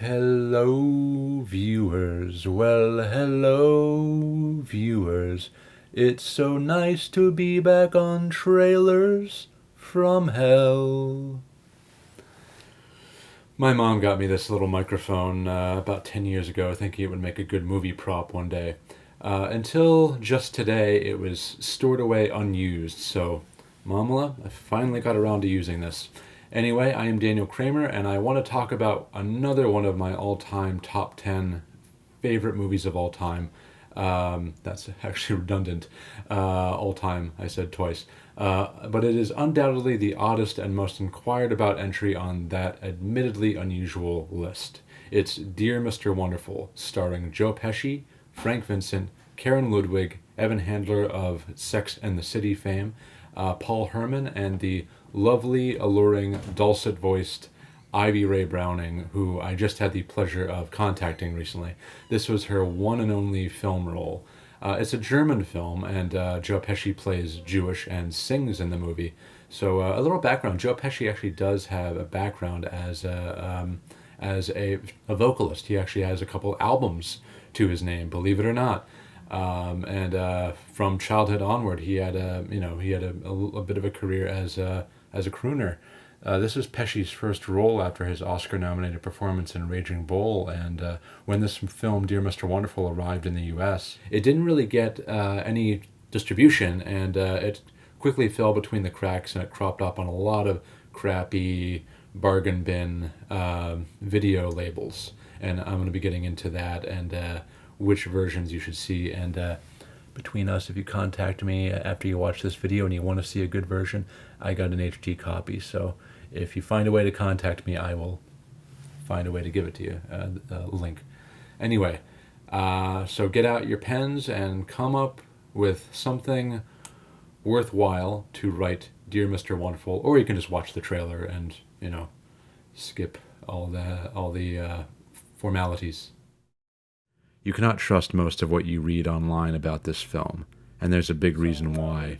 Hello, viewers. Well, hello, viewers. It's so nice to be back on Trailers from Hell. My mom got me this little microphone about 10 years ago, thinking it would make a good movie prop one day. Until just today, it was stored away unused, so, Mamala, I finally got around to using this. Anyway, I am Daniel Kremer, and I want to talk about another one of my all-time top 10 favorite movies of all time. That's actually redundant. All time, I said twice. But it is undoubtedly the oddest and most inquired about entry on that admittedly unusual list. It's Dear Mr. Wonderful, starring Joe Pesci, Frank Vincent, Karen Ludwig, Evan Handler of Sex and the City fame, Paul Herman, and the lovely, alluring, dulcet-voiced Ivy Ray Browning, who I just had the pleasure of contacting recently. This was her one and only film role. It's a German film, and Joe Pesci plays Jewish and sings in the movie. So a little background: Joe Pesci actually does have a background as a vocalist. He actually has a couple albums to his name, believe it or not. And from childhood onward, he had a bit of a career as a crooner. This is Pesci's first role after his Oscar-nominated performance in Raging Bull, and when this film, Dear Mr. Wonderful, arrived in the U.S., it didn't really get any distribution, and it quickly fell between the cracks, and it cropped up on a lot of crappy bargain bin video labels. And I'm going to be getting into that and which versions you should see. And between us, if you contact me after you watch this video and you want to see a good version, I got an HD copy. So if you find a way to contact me, I will find a way to give it to you, link. Anyway, so get out your pens and come up with something worthwhile to write Dear Mr. Wonderful, or you can just watch the trailer and, skip all the formalities. You cannot trust most of what you read online about this film, and there's a big reason why.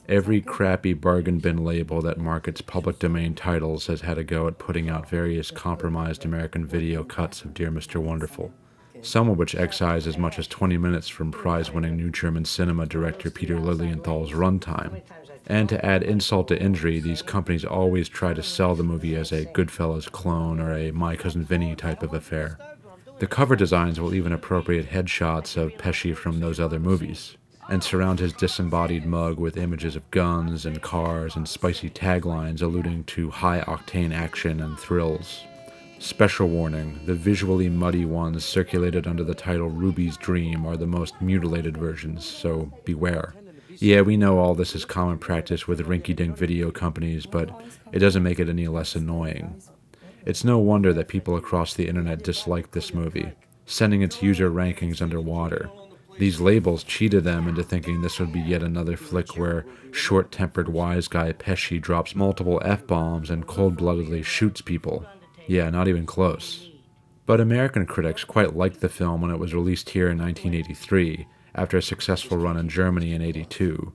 Every crappy bargain bin label that markets public domain titles has had a go at putting out various compromised American video cuts of Dear Mr. Wonderful, some of which excise as much as 20 minutes from prize-winning new German cinema director Peter Lilienthal's runtime. And to add insult to injury, these companies always try to sell the movie as a Goodfellas clone or a My Cousin Vinny type of affair. The cover designs will even appropriate headshots of Pesci from those other movies, and surround his disembodied mug with images of guns and cars and spicy taglines alluding to high-octane action and thrills. Special warning, the visually muddy ones circulated under the title Ruby's Dream are the most mutilated versions, so beware. Yeah, we know all this is common practice with rinky-dink video companies, but it doesn't make it any less annoying. It's no wonder that people across the internet disliked this movie, sending its user rankings underwater. These labels cheated them into thinking this would be yet another flick where short-tempered wise guy Pesci drops multiple F-bombs and cold-bloodedly shoots people. Yeah, not even close. But American critics quite liked the film when it was released here in 1983, after a successful run in Germany in '82.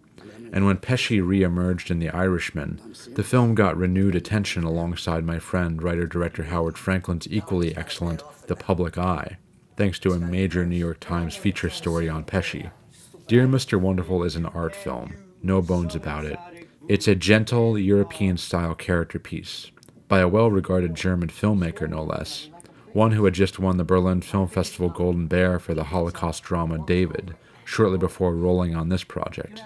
And when Pesci re-emerged in The Irishman, the film got renewed attention alongside my friend, writer-director Howard Franklin's equally excellent The Public Eye, thanks to a major New York Times feature story on Pesci. Dear Mr. Wonderful is an art film, no bones about it. It's a gentle, European-style character piece, by a well-regarded German filmmaker no less, one who had just won the Berlin Film Festival Golden Bear for the Holocaust drama David, shortly before rolling on this project.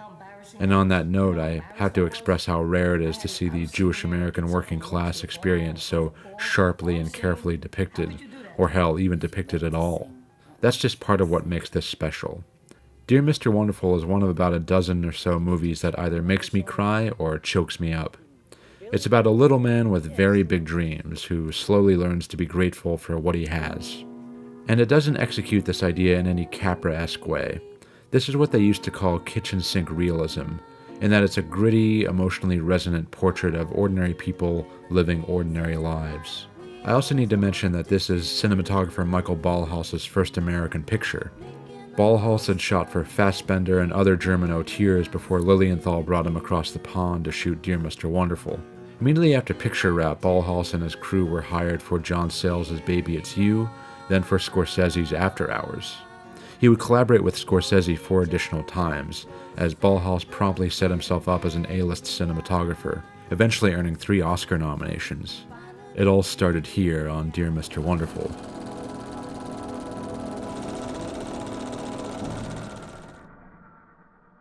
And on that note, I have to express how rare it is to see the Jewish-American working class experience so sharply and carefully depicted, or hell, even depicted at all. That's just part of what makes this special. Dear Mr. Wonderful is one of about a dozen or so movies that either makes me cry or chokes me up. It's about a little man with very big dreams who slowly learns to be grateful for what he has. And it doesn't execute this idea in any Capra-esque way. This is what they used to call kitchen sink realism, in that it's a gritty, emotionally resonant portrait of ordinary people living ordinary lives. I also need to mention that this is cinematographer Michael Ballhaus's first American picture. Ballhaus had shot for Fassbender and other German auteurs before Lilienthal brought him across the pond to shoot Dear Mr. Wonderful. Immediately after Picture Wrap, Ballhaus and his crew were hired for John Sayles' Baby It's You, then for Scorsese's After Hours. He would collaborate with Scorsese 4 additional times, as Ballhaus promptly set himself up as an A-list cinematographer, eventually earning 3 Oscar nominations. It all started here on Dear Mr. Wonderful.